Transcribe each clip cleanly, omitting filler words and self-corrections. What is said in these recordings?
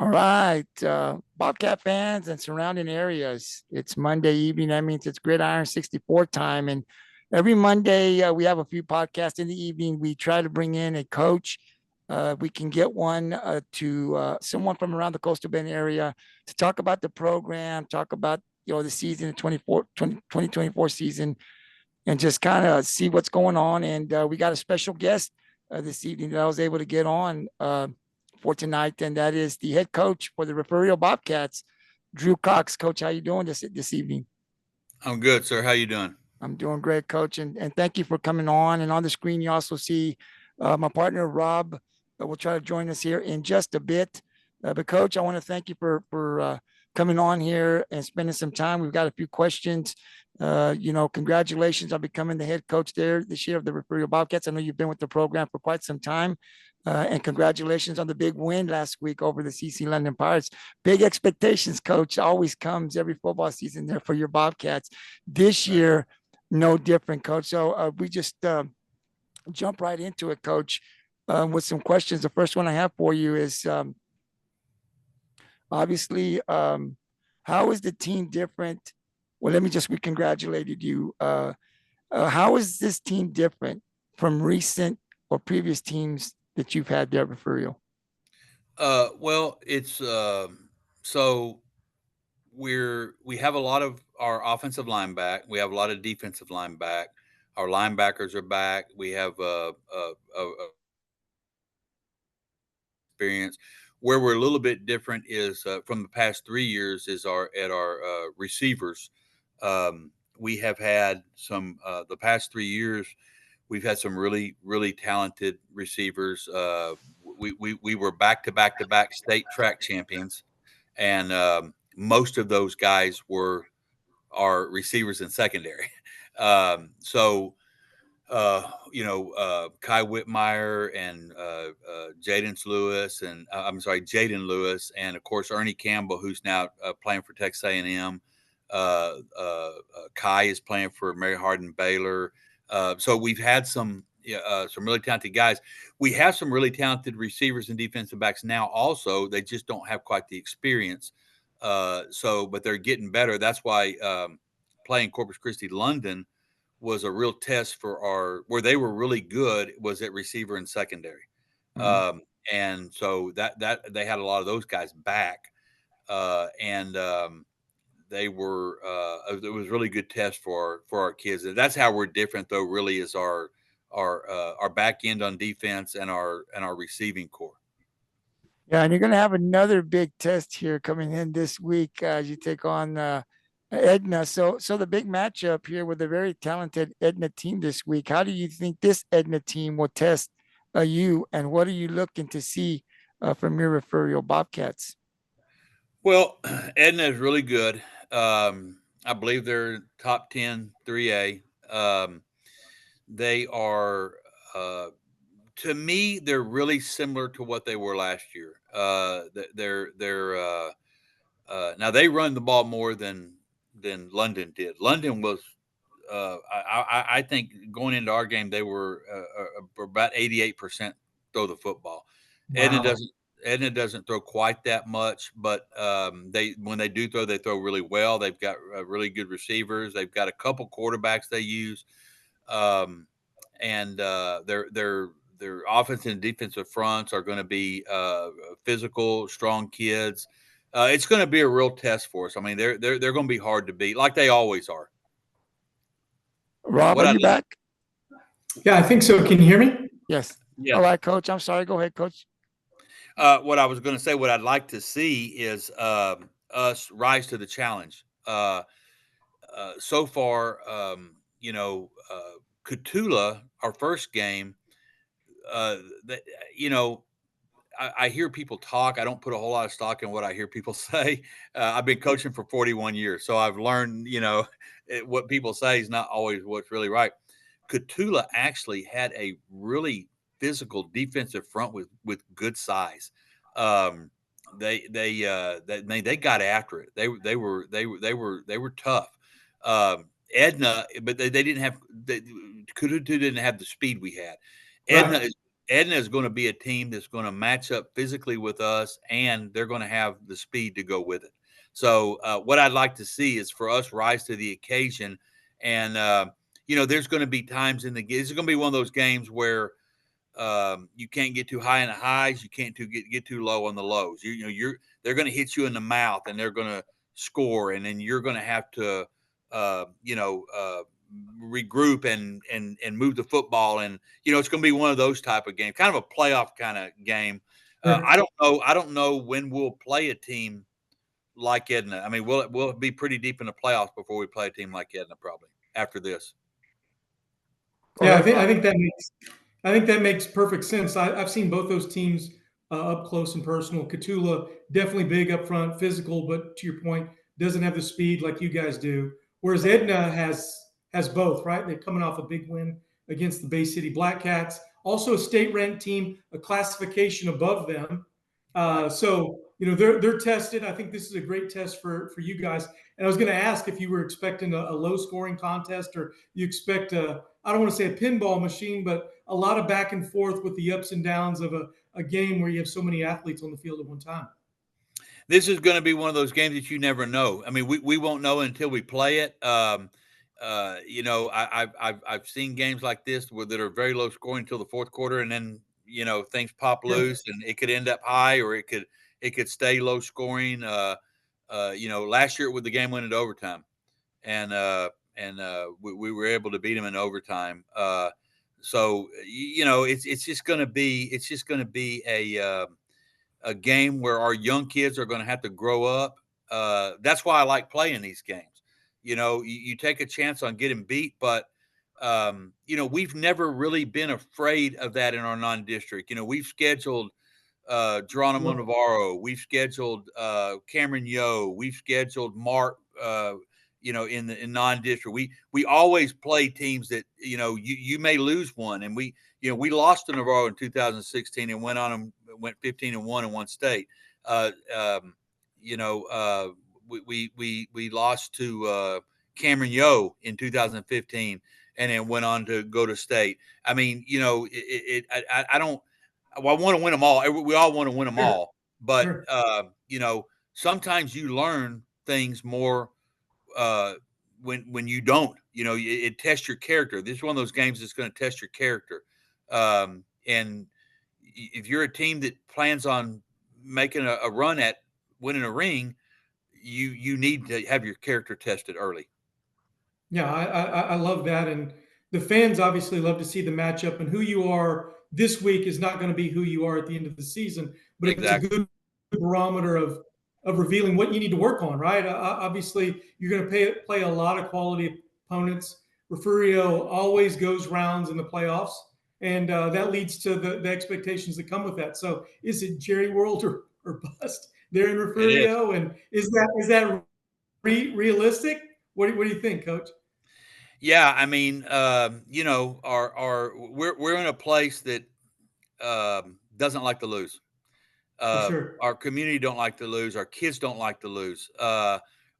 All right, Bobcat fans and surrounding areas. It's Monday evening. That means it's Gridiron 64 time. And every Monday, we have a few podcasts in the evening. We try to bring in a coach. We can get one to someone from around the Coastal Bend area to talk about the program, talk about the season, the 2024 season, and just kind of see what's going on. And we got a special guest this evening that I was able to get on for tonight, and that is the head coach for the Refugio Bobcats, Drew Cox. Coach, how you doing this evening? I'm good, sir. How you doing? I'm doing great, Coach, and thank you for coming on. And on the screen, you also see my partner Rob. Will try to join us here in just a bit. But Coach, I want to thank you for coming on here and spending some time. We've got a few questions. Congratulations on becoming the head coach there this year of the Refugio Bobcats. I know you've been with the program for quite some time. And congratulations on the big win last week over the CC London Pirates. Big expectations, Coach, always comes every football season there for your Bobcats. This year, no different, Coach. So we just jump right into it, Coach, with some questions. The first one I have for you is obviously, how is the team different? Well, let me just congratulated you. How is this team different from recent or previous teams that you've had there for real? Well, it's so we have a lot of our offensive line back. We have a lot of defensive line back. Our linebackers are back. We have a experience. Where we're a little bit different is from the past 3 years is our receivers. We have had some the past 3 years. We've had some really talented receivers. We were back to back state track champions, and most of those guys were our receivers in secondary. So Kai Whitmire and Jaden Lewis, and of course Ernie Campbell, who's now playing for Texas A&M. Kai is playing for Mary Hardin Baylor. So we've had some really talented guys. We have some really talented receivers and defensive backs now. Also, they just don't have quite the experience. But they're getting better. That's why playing Corpus Christi London was a real test for where they were really good was at receiver and secondary. Mhm. And so that they had a lot of those guys back. And they were it was a really good test for our kids. And that's how we're different though, really, is our back end on defense and our receiving core. Yeah, and you're going to have another big test here coming in this week as you take on Edna. So the big matchup here with a very talented Edna team this week. How do you think this Edna team will test you, and what are you looking to see from your Refugio Bobcats? Well, Edna is really good. I believe they're top 10 3A. They are, uh, to me, they're really similar to what they were last year. Now they run the ball more than London did. London was, I think, going into our game, they were about 88% throw the football. Edna Wow. doesn't. Edna doesn't throw quite that much, but they when they do throw, they throw really well. They've got really good receivers. They've got a couple quarterbacks they use, um, and their offense and defensive fronts are going to be physical, strong kids. It's going to be a real test for us. I mean, they're going to be hard to beat, like they always are. Rob, are What I you back? Yeah, I think so. Can you hear me? Yes. All Yes. right, Coach. I'm sorry. Go ahead, Coach. What I was going to say, what I'd like to see is us rise to the challenge. So far, Catula, our first game, that you know, I hear people talk. I don't put a whole lot of stock in what I hear people say. I've been coaching for 41 years, so I've learned, what people say is not always what's really right. Catula actually had a really physical defensive front with good size. Um, they got after it. They were tough. Edna, but they didn't have Kudu didn't have the speed we had. Edna Right. is Edna is going to be a team that's going to match up physically with us, and they're going to have the speed to go with it. So what I'd like to see is for us rise to the occasion. And, there's going to be times in the game. This is going to be one of those games where you can't get too high in the highs. You can't get too low on the lows. They're going to hit you in the mouth, and they're going to score. And then you're going to have to, regroup and move the football. And, it's going to be one of those type of games, kind of a playoff kind of game. Sure. I don't know when we'll play a team like Edna. I mean, we'll be pretty deep in the playoffs before we play a team like Edna, probably after this. Yeah, I think that makes perfect sense. I've seen both those teams up close and personal. Catula definitely big up front, physical, but to your point, doesn't have the speed like you guys do. Whereas Edna has both, right? They're coming off a big win against the Bay City Blackcats, also a state ranked team, a classification above them. So they're tested. I think this is a great test for you guys. And I was going to ask if you were expecting a low scoring contest, or you expect I don't want to say a pinball machine, but a lot of back and forth with the ups and downs of a game where you have so many athletes on the field at one time. This is going to be one of those games that you never know. I mean, we won't know until we play it. I've seen games like this that are very low scoring until the fourth quarter, and then things pop loose, and it could end up high, or it could stay low scoring. Last year with the game went into overtime, and we were able to beat them in overtime. So it's just going to be a game where our young kids are going to have to grow up. That's why I like playing these games. You take a chance on getting beat, but we've never really been afraid of that in our non-district. We've scheduled Geronimo Navarro, we've scheduled Cameron Yo, we've scheduled Mark. In non-district, we always play teams that you may lose one, and we lost to Navarro in 2016 and went 15-1 in one state. We lost to Cameron Yo in 2015 and then went on to go to state. I mean, I don't. Well, I want to win them all. We all want to win them all, but sometimes you learn things more when you don't. It tests your character. This is one of those games that's going to test your character. And if you're a team that plans on making a run at winning a ring, you need to have your character tested early. Yeah, I love that. And the fans obviously love to see the matchup, and who you are this week is not going to be who you are at the end of the season, but Exactly. It's a good barometer of revealing what you need to work on, right? Obviously, you're going to play a lot of quality opponents. Refugio always goes rounds in the playoffs, and that leads to the expectations that come with that. So is it Jerry World or bust there in Refugio? And is that realistic? What do you think, Coach? Yeah, I mean, we're in a place that doesn't like to lose. For sure. Our community don't like to lose. Our kids don't like to lose.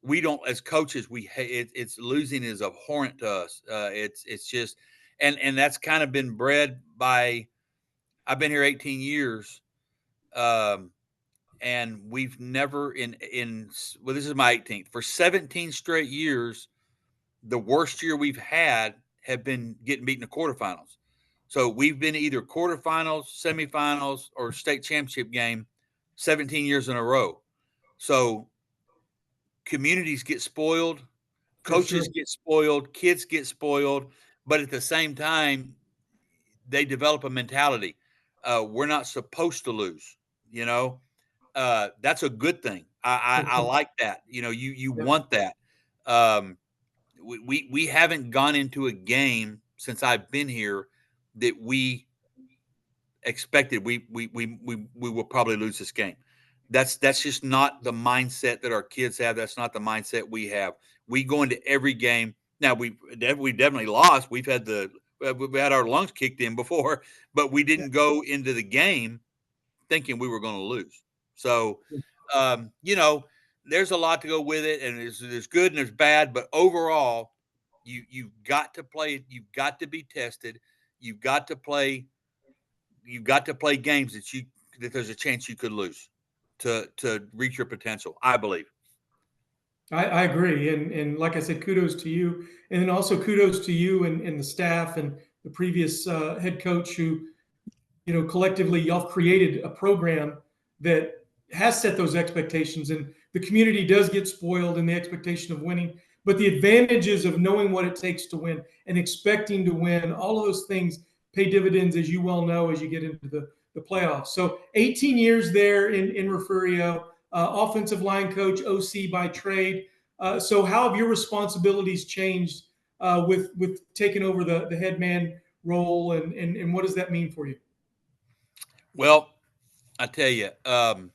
We don't, as coaches, we hate it. It's losing is abhorrent to us. It's just, and that's kind of been bred by. I've been here 18 years, and we've never well, this is my 18th for 17 straight years. The worst year we've had have been getting beat in the quarterfinals. So we've been either quarterfinals, semifinals, or state championship game 17 years in a row. So communities get spoiled, coaches get spoiled, kids get spoiled, but at the same time, they develop a mentality. We're not supposed to lose, that's a good thing. I like that. You want that. We haven't gone into a game since I've been here that we expected we will probably lose this game. That's just not the mindset that our kids have. That's not the mindset we have. We go into every game. Now we definitely lost. We've had our lungs kicked in before, but we didn't go into the game thinking we were going to lose. So, there's a lot to go with it, and there's good and there's bad, but overall, you've got to play. You've got to be tested. You've got to play you've got to play games that there's a chance you could lose to reach your potential, I believe. I agree. And like I said, kudos to you. And then also kudos to you and the staff and the previous head coach who, collectively y'all created a program that has set those expectations. And the community does get spoiled in the expectation of winning. But the advantages of knowing what it takes to win and expecting to win, all of those things pay dividends, as you well know, as you get into the playoffs. So 18 years there in Refugio, offensive line coach, OC by trade. So how have your responsibilities changed with taking over the head man role, and what does that mean for you? Well, I tell you, I'm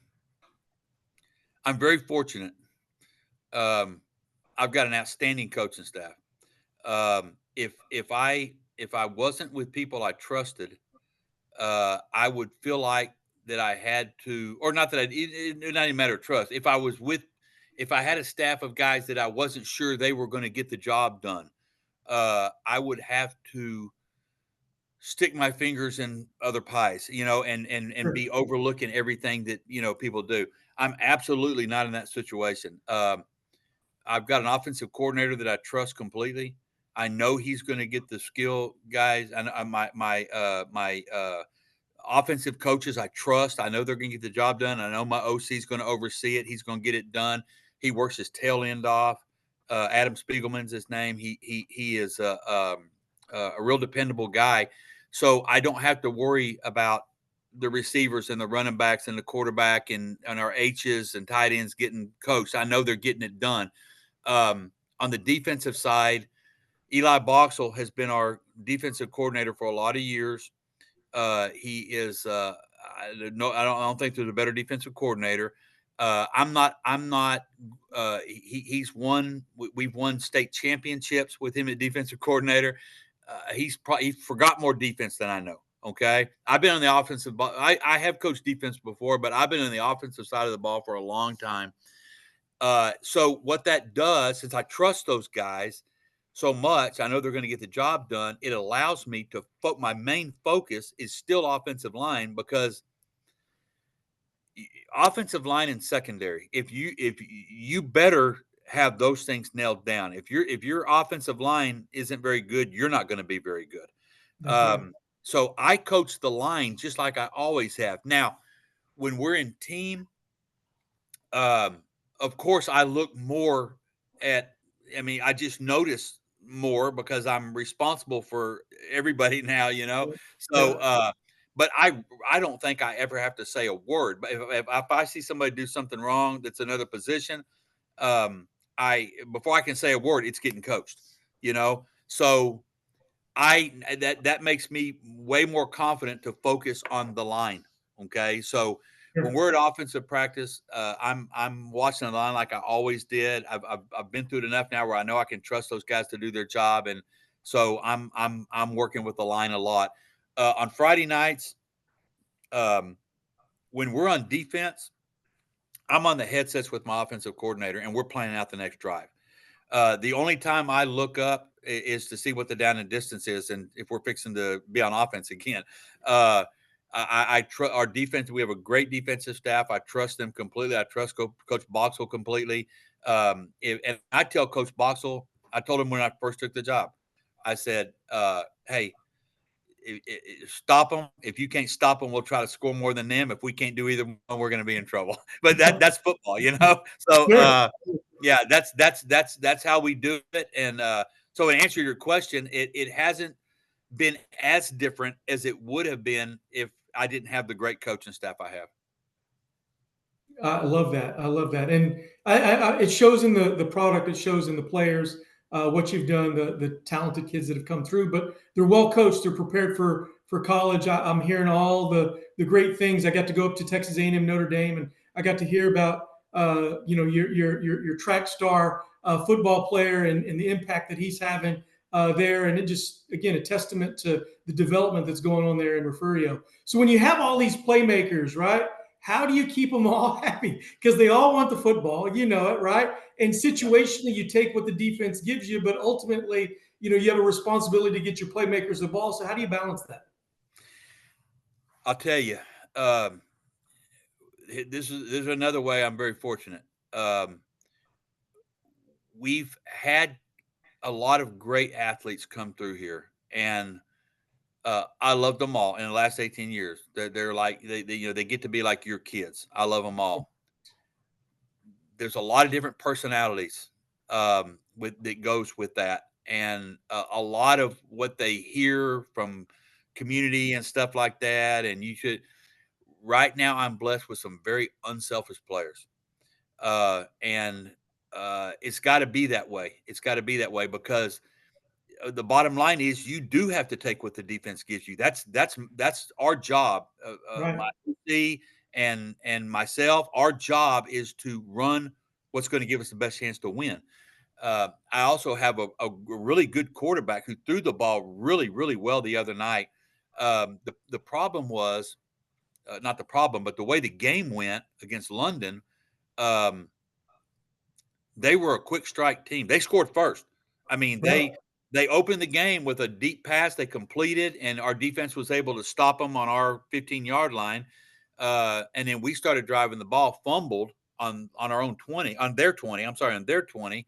very fortunate. I've got an outstanding coaching staff. If I wasn't with people I trusted, I would feel like that I had to, or not that it not even matter of trust. If I had a staff of guys that I wasn't sure they were going to get the job done, I would have to stick my fingers in other pies, and be overlooking everything that, people do. I'm absolutely not in that situation. I've got an offensive coordinator that I trust completely. I know he's going to get the skill guys, and my offensive coaches I trust. I know they're going to get the job done. I know my OC is going to oversee it. He's going to get it done. He works his tail end off. Adam Spiegelman's his name. He is a real dependable guy. So I don't have to worry about the receivers and the running backs and the quarterback and our H's and tight ends getting coached. I know they're getting it done. On the defensive side, Eli Boxell has been our defensive coordinator for a lot of years. He is. I don't think there's a better defensive coordinator. I'm not. He's won. We've won state championships with him at defensive coordinator. He forgot more defense than I know. Okay, I've been on the offensive ball. I have coached defense before, but I've been on the offensive side of the ball for a long time. So what that does, since I trust those guys so much, I know they're going to get the job done. It allows me to my main focus is still offensive line, because offensive line and secondary, if you better have those things nailed down. If your offensive line isn't very good, you're not going to be very good. Right. So I coach the line just like I always have. Now, when we're in team, of course, I look more at. I mean, I just notice more because I'm responsible for everybody now. So. But I don't think I ever have to say a word. But if I see somebody do something wrong that's another position, before I can say a word, it's getting coached. So that makes me way more confident to focus on the line. Okay, so when we're at offensive practice, I'm watching the line like I always did. I've been through it enough now where I know I can trust those guys to do their job, and so I'm working with the line a lot. On Friday nights, when we're on defense, I'm on the headsets with my offensive coordinator, and we're planning out the next drive. The only time I look up is to see what the down and distance is, and if we're fixing to be on offense again. I trust our defense. We have a great defensive staff. I trust them completely. I trust Coach Boxell completely. And I tell Coach Boxell, I told him when I first took the job, I said, hey, stop them. If you can't stop them, we'll try to score more than them. If we can't do either one, we're going to be in trouble. But that's football, So yeah, that's how we do it. And so to answer your question, it hasn't been as different as it would have been if I didn't have the great coaching staff I have. I love that. I love that. And it shows in the product, it shows in the players, what you've done, the talented kids that have come through, but they're well coached. They're prepared for college. I'm hearing all the great things. I got to go up to Texas A&M, Notre Dame, and I got to hear about, your track star football player and the impact that he's having there. And it just, again, a testament to the development that's going on there in Refugio. So when you have all these playmakers, right? How do you keep them all happy? Because they all want the football, you know it, right? And situationally, you take what the defense gives you, but ultimately, you have a responsibility to get your playmakers the ball. So how do you balance that? I'll tell you, this is another way I'm very fortunate. We've had a lot of great athletes come through here, and I love them all in the last 18 years. They're like they get to be like your kids. I love them all. There's a lot of different personalities with that goes with that, and a lot of what they hear from community and stuff like that. And you should. Right now, I'm blessed with some very unselfish players, and it's got to be that way. It's got to be that way because the bottom line is you do have to take what the defense gives you. That's our job. Right. My OC and myself, our job is to run what's going to give us the best chance to win. I also have a really good quarterback who threw the ball really, really well the other night. The problem was not the problem, but the way the game went against London, um, they were a quick strike team. They scored first. I mean, they opened the game with a deep pass they completed, and our defense was able to stop them on our 15-yard line. And then we started driving the ball, fumbled on our own 20, on their 20. I'm sorry, on their 20.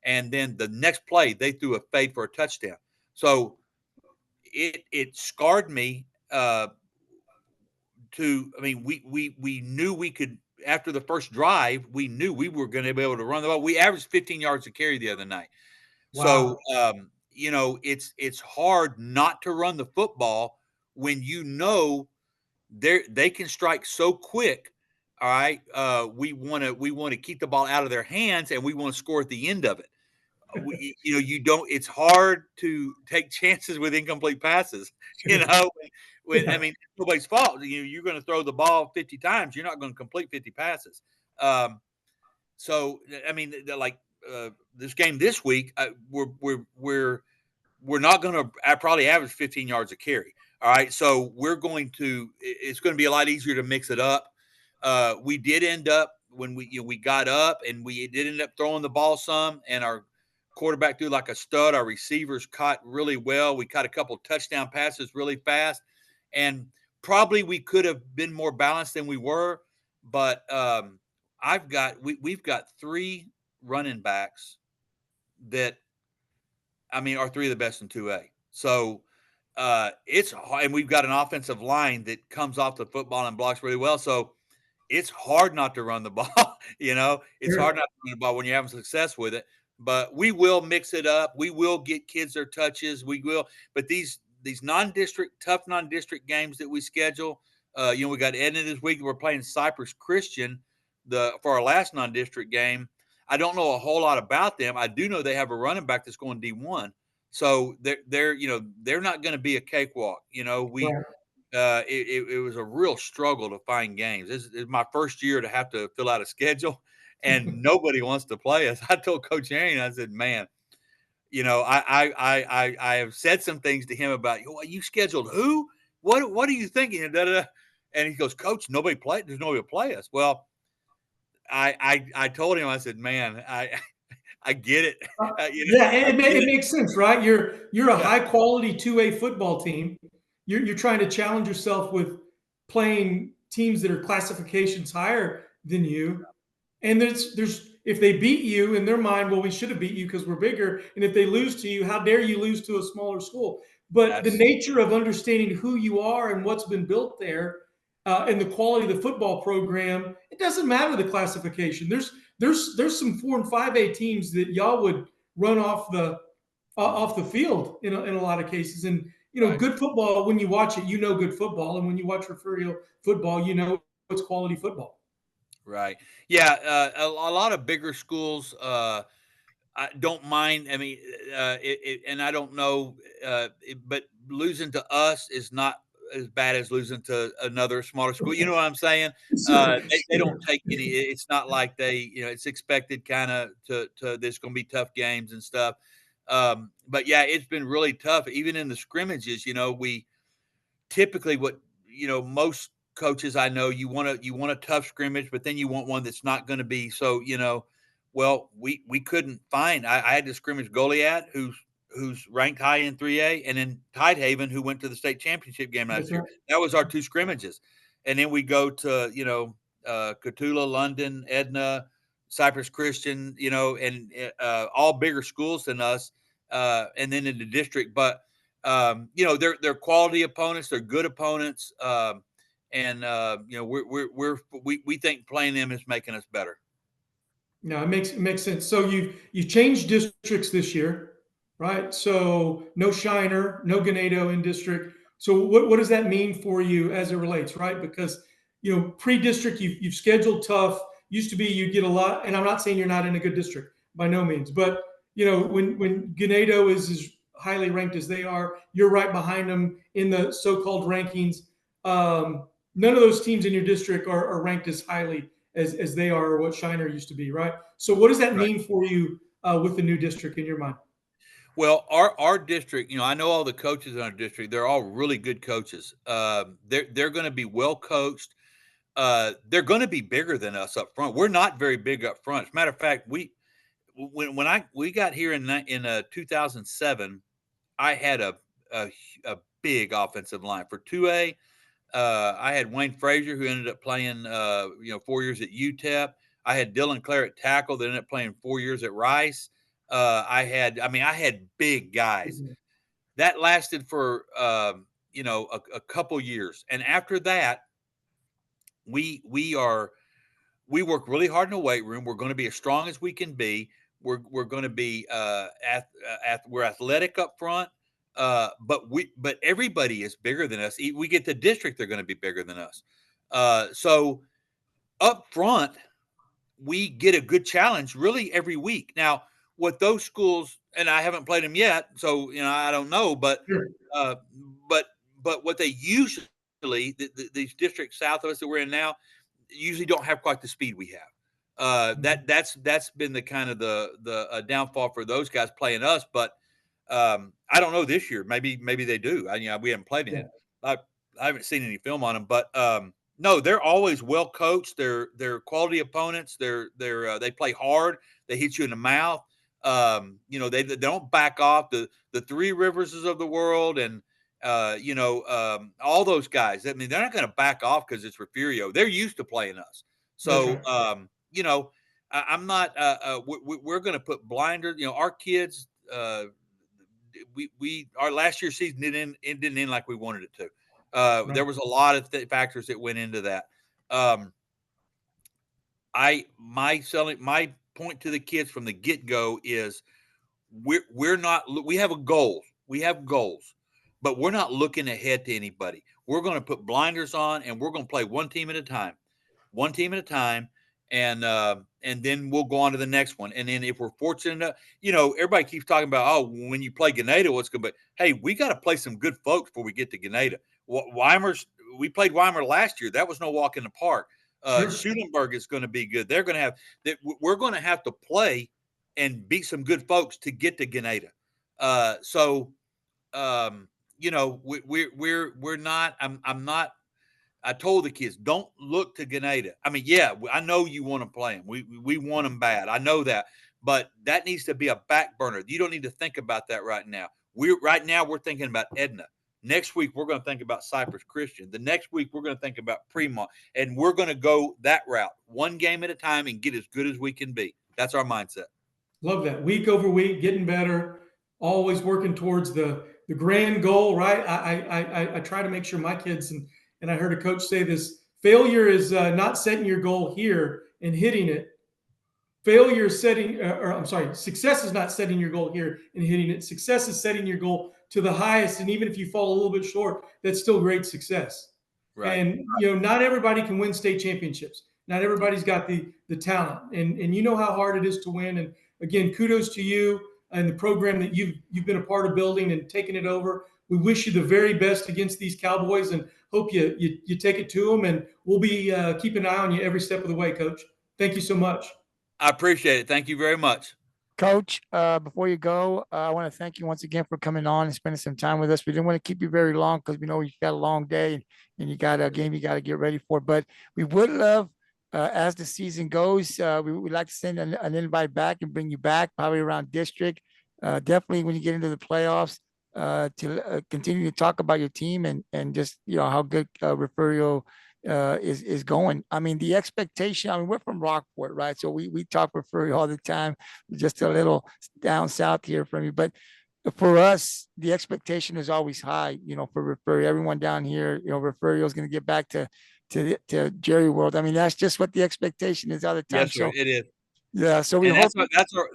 And then the next play, they threw a fade for a touchdown. So it scarred me. I mean, we knew we could. After the first drive, we knew we were going to be able to run the ball. We averaged 15 yards a carry the other night. Wow. So, it's hard not to run the football when you know they can strike so quick. All right, we want to keep the ball out of their hands, and we want to score at the end of it. You don't. It's hard to take chances with incomplete passes. You know, I mean, it's nobody's fault. You're going to throw the ball 50 times. You're not going to complete 50 passes. So, I mean, like this game this week, we're not going to probably average 15 yards a carry. All right, so it's going to be a lot easier to mix it up. We did end up when we got up, and we did end up throwing the ball some, and our quarterback threw like a stud. Our receivers caught really well. We caught a couple touchdown passes really fast, and probably we could have been more balanced than we were. But we've got three running backs that, I mean, are three of the best in 2A. So it's hard, and we've got an offensive line that comes off the football and blocks really well. So it's hard not to run the ball. It's hard not to run the ball when you're having success with it. But we will mix it up. We will get kids their touches. We will. But these tough non-district games that we schedule, we got Edna this week. We're playing Cypress Christian for our last non-district game. I don't know a whole lot about them. I do know they have a running back that's going D1. So they're not going to be a cakewalk. It was a real struggle to find games. This is my first year to have to fill out a schedule, and nobody wants to play us. I told Coach Arian, I said, man, I have said some things to him about, you scheduled who? What are you thinking? And he goes, Coach, there's nobody to play us. Well, I told him, I said, man, I get it. It makes sense, right? You're a high quality 2A football team. You're trying to challenge yourself with playing teams that are classifications higher than you. And there's if they beat you in their mind, well, we should have beat you because we're bigger. And if they lose to you, how dare you lose to a smaller school? But the nature of understanding who you are and what's been built there, and the quality of the football program, it doesn't matter the classification. There's some 4 and 5A teams that y'all would run off the field in a lot of cases. And Right. Good football, when you watch it, good football, and when you watch Refugio football, it's quality football. Right. Yeah. A lot of bigger schools I don't mind. I mean, and I don't know, but losing to us is not as bad as losing to another smaller school. You know what I'm saying? They don't take any. It's not like it's expected kind of to there's going to be tough games and stuff. But yeah, it's been really tough. Even in the scrimmages, we typically most coaches I know, you want a tough scrimmage, but then you want one that's not going to be so. Well, we couldn't find. I had to scrimmage Goliath, who's ranked high in 3A, and then Tidehaven, who went to the state championship game last year. right. That was our 2 scrimmages. And then we go to, Cotulla, London, Edna, Cypress Christian, and all bigger schools than us, and then in the district. But, they're quality opponents. They're good opponents. And we think playing them is making us better. No, it makes sense. So you changed districts this year, right? So no Shiner, no Ganado in district. So what does that mean for you as it relates, right? Because pre-district you've scheduled tough. Used to be you'd get a lot, and I'm not saying you're not in a good district by no means, but when Ganado is as highly ranked as they are, you're right behind them in the so-called rankings. None of those teams in your district are ranked as highly as they are, or what Shiner used to be, right? So what does that mean for you with the new district in your mind? Well, our district, I know all the coaches in our district. They're all really good coaches. They're going to be well coached. They're going to be bigger than us up front. We're not very big up front. As a matter of fact, we got here in 2007, I had a big offensive line for 2A. I had Wayne Frazier, who ended up playing 4 years at UTEP. I had Dylan Clare at tackle that ended up playing 4 years at Rice. I had big guys. Mhm. That lasted for a couple years, and after that, we work really hard in the weight room. We're going to be as strong as we can be. We're going to be we're athletic up front, but everybody is bigger than us. We get the district, they're going to be bigger than us. So up front, we get a good challenge really every week. Now, what those schools, and I haven't played them yet, so I don't know, but Sure. but what they usually these districts south of us that we're in now usually don't have quite the speed we have. That's been the kind of the downfall for those guys playing us. But I don't know this year. Maybe they do. We haven't played in it. I haven't seen any film on them, but no, they're always well coached. They're quality opponents. They play hard. They hit you in the mouth. They don't back off. The Three Riverses of the world and all those guys. I mean, they're not going to back off because it's Refugio. They're used to playing us. So I'm not. We're going to put blinders. Our kids. Our last year's season didn't end like we wanted it to. Right. There was a lot of factors that went into that. My point to the kids from the get-go is we're not. We have a goal. We have goals, but we're not looking ahead to anybody. We're going to put blinders on, and we're going to play one team at a time, and then we'll go on to the next one. And then if we're fortunate enough, everybody keeps talking about, when you play Ganado, what's good, but hey, we got to play some good folks before we get to Ganado. We played Weimar last year. That was no walk in the park. Sure. Schulenburg is going to be good. They're going to have that. We're going to have to play and beat some good folks to get to Ganado. We're not. I'm not. I told the kids, don't look to Ganado. I mean, yeah, I know you want to play them. We want them bad. I know that, but that needs to be a back burner. You don't need to think about that right now. We're thinking about Edna. Next week, we're going to think about Cypress Christian. The next week, we're going to think about Fremont, and we're going to go that route, one game at a time, and get as good as we can be. That's our mindset. Love that. Week over week, getting better, always working towards the grand goal, right? I try to make sure my kids, and I heard a coach say this, failure is not setting your goal here and hitting it. Failure is success is not setting your goal here and hitting it. Success is setting your goal to the highest. And even if you fall a little bit short, that's still great success. Right. And, not everybody can win state championships. Not everybody's got the talent. And you know how hard it is to win. And again, kudos to you and the program that you've been a part of building and taking it over. We wish you the very best against these Cowboys and hope you take it to them. And we'll be keeping an eye on you every step of the way, Coach. Thank you so much. I appreciate it. Thank you very much. Coach, before you go, I want to thank you once again for coming on and spending some time with us. We didn't want to keep you very long because we know you got a long day and you got a game you got to get ready for. But we would love, as the season goes, we would like to send an invite back and bring you back probably around district. definitely when you get into the playoffs, to continue to talk about your team and just how good Refugio is going. I mean, the expectation. I mean, we're from Rockport, right? So we talk Refugio all the time. Just a little down south here from you, but for us, the expectation is always high. For Refugio, everyone down here, Refugio is going to get back to Jerry World. I mean, that's just what the expectation is all the time. Yes, sir. So It is. yeah, so we And hope.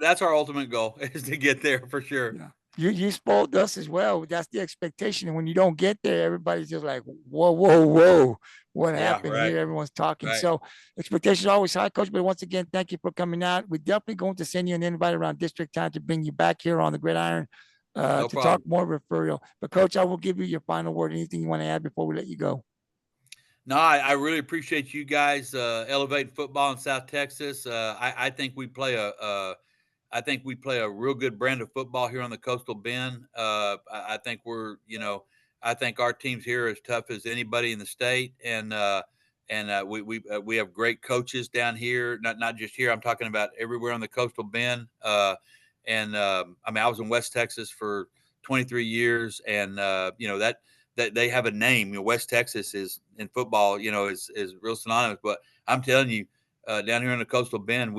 that's our ultimate goal is to get there for sure. Yeah. You spoiled us as well. That's the expectation. And when you don't get there, everybody's just like, whoa, whoa, whoa. What Yeah, happened right. here? Everyone's talking. Right. So expectations are always high, Coach. But once again, thank you for coming out. We're definitely going to send you an invite around district time to bring you back here on the Gridiron No to talk problem. more Refugio. But Coach, I will give you your final word. Anything you want to add before we let you go? No, I really appreciate you guys elevating football in South Texas. I think we play I think we play a real good brand of football here on the Coastal Bend. I think I think our team's here as tough as anybody in the state, and we have great coaches down here. Not just here. I'm talking about everywhere on the Coastal Bend. I mean, I was in West Texas for 23 years, and that they have a name. West Texas is in football, is real synonymous. But I'm telling you, down here in the Coastal Bend,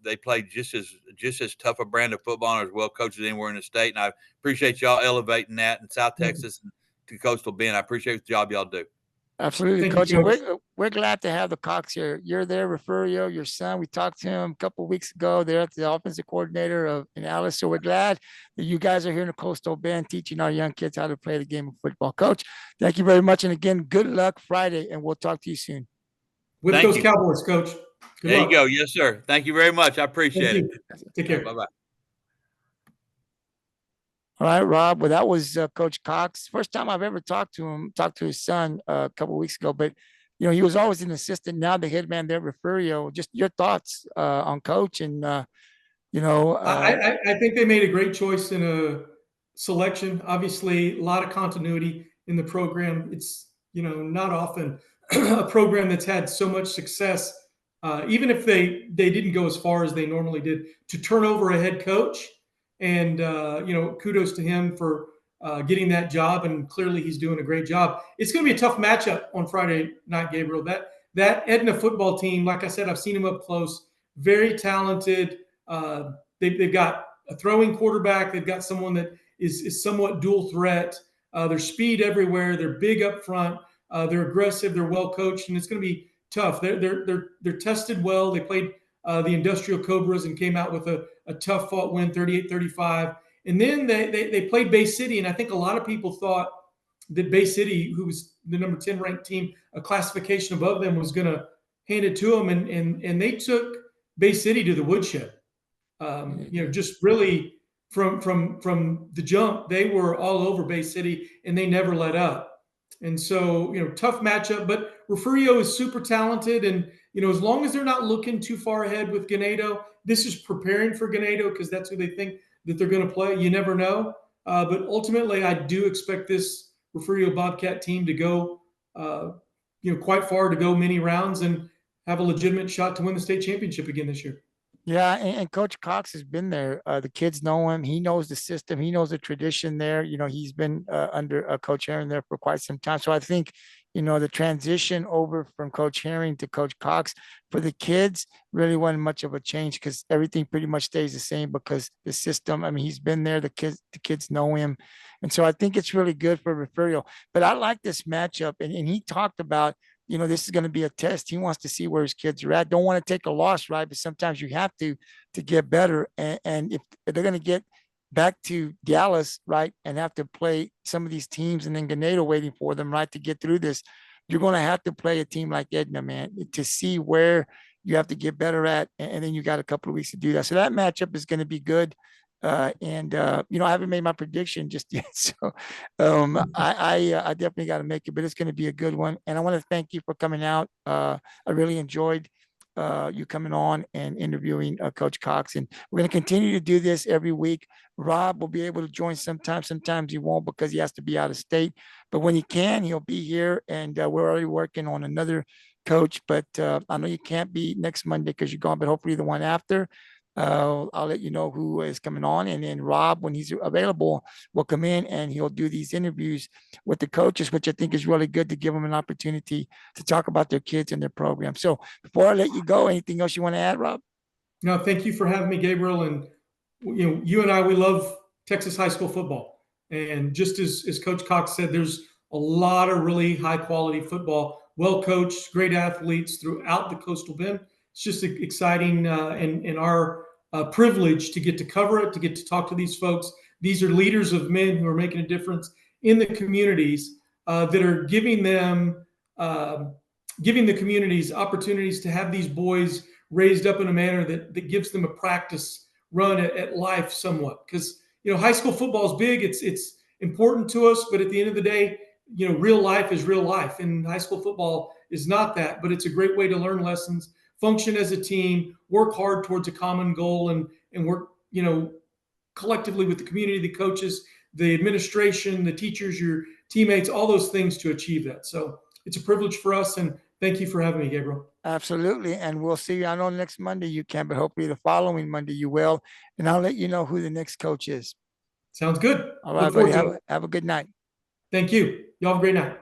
they play just as tough a brand of football and as well coached as anywhere in the state. And I appreciate y'all elevating that in South Texas and to Coastal Bend. I appreciate the job y'all do. Absolutely, Thank Coach. you, Coach. We're glad to have the Cox here. You're there, Refugio, your son. We talked to him a couple of weeks ago. They're the offensive coordinator in Alice. So we're glad that you guys are here in the Coastal Bend teaching our young kids how to play the game of football. Coach, thank you very much. And again, good luck Friday, and we'll talk to you soon. With those Cowboys, Coach. Good there luck. You go. Yes, sir. Thank you very much. I appreciate it. Take care. Bye-bye. All right, Rob. Well, that was Coach Cox. First time I've ever talked to his son a couple of weeks ago. But, he was always an assistant. Now the head man there, Refugio. Just your thoughts on Coach and, I think they made a great choice in a selection. Obviously, a lot of continuity in the program. It's, not often a program that's had so much success, even if they didn't go as far as they normally did, to turn over a head coach. And, kudos to him for getting that job. And clearly he's doing a great job. It's going to be a tough matchup on Friday night, Gabriel. That Edna football team, like I said, I've seen them up close, very talented. They've got a throwing quarterback. They've got someone that is somewhat dual threat. There's speed everywhere. They're big up front. They're aggressive. They're well coached, and it's going to be tough. They're tested well. They played the Industrial Cobras and came out with a tough fought win, 38-35. And then they played Bay City, and I think a lot of people thought that Bay City, who was the number 10 ranked team, a classification above them, was going to hand it to them, and they took Bay City to the woodshed. Just really from the jump, they were all over Bay City, and they never let up. And so, tough matchup, but Refugio is super talented. And, as long as they're not looking too far ahead with Ganado, this is preparing for Ganado because that's who they think that they're going to play. You never know. But ultimately, I do expect this Refugio Bobcat team to go, quite far, to go many rounds and have a legitimate shot to win the state championship again this year. Yeah, and Coach Cox has been there. The kids know him. He knows the system. He knows the tradition there. He's been under Coach Herring there for quite some time. So I think, the transition over from Coach Herring to Coach Cox for the kids really wasn't much of a change because everything pretty much stays the same because the system, I mean, he's been there. The kids know him. And so I think it's really good for Refugio. But I like this matchup. And he talked about, this is going to be a test. He wants to see where his kids are at. Don't want to take a loss, right? But sometimes you have to get better. And if they're going to get back to Dallas, right, and have to play some of these teams and then Ganado waiting for them, right, to get through this, you're going to have to play a team like Edna, man, to see where you have to get better at. And then you got a couple of weeks to do that. So that matchup is going to be good. I haven't made my prediction just yet. So I definitely got to make it, but it's going to be a good one. And I want to thank you for coming out. I really enjoyed you coming on and interviewing Coach Cox. And we're going to continue to do this every week. Rob will be able to join sometimes. Sometimes he won't because he has to be out of state. But when he can, he'll be here. And we're already working on another coach. But I know you can't be next Monday because you're gone, but hopefully the one after. I'll let you know who is coming on, and then Rob, when he's available, will come in and he'll do these interviews with the coaches, which I think is really good to give them an opportunity to talk about their kids and their program. So before I let you go, anything else you want to add, Rob? No, thank you for having me, Gabriel. And you and I, we love Texas high school football. And just as Coach Cox said, there's a lot of really high quality football, well coached, great athletes throughout the Coastal Bend. It's just exciting and our privilege to get to cover it, to get to talk to these folks. These are leaders of men who are making a difference in the communities that are giving the communities opportunities to have these boys raised up in a manner that gives them a practice run at life somewhat. Because high school football is big, it's important to us, but at the end of the day, real life is real life, and high school football is not that. But it's a great way to learn lessons, function as a team, work hard towards a common goal, and work collectively with the community, the coaches, the administration, the teachers, your teammates, all those things to achieve that. So it's a privilege for us, and thank you for having me, Gabriel. Absolutely. And we'll see you. I know next Monday you can, but hopefully the following Monday you will. And I'll let you know who the next coach is. Sounds good. All right, buddy. Have a good night. Thank you. Y'all have a great night.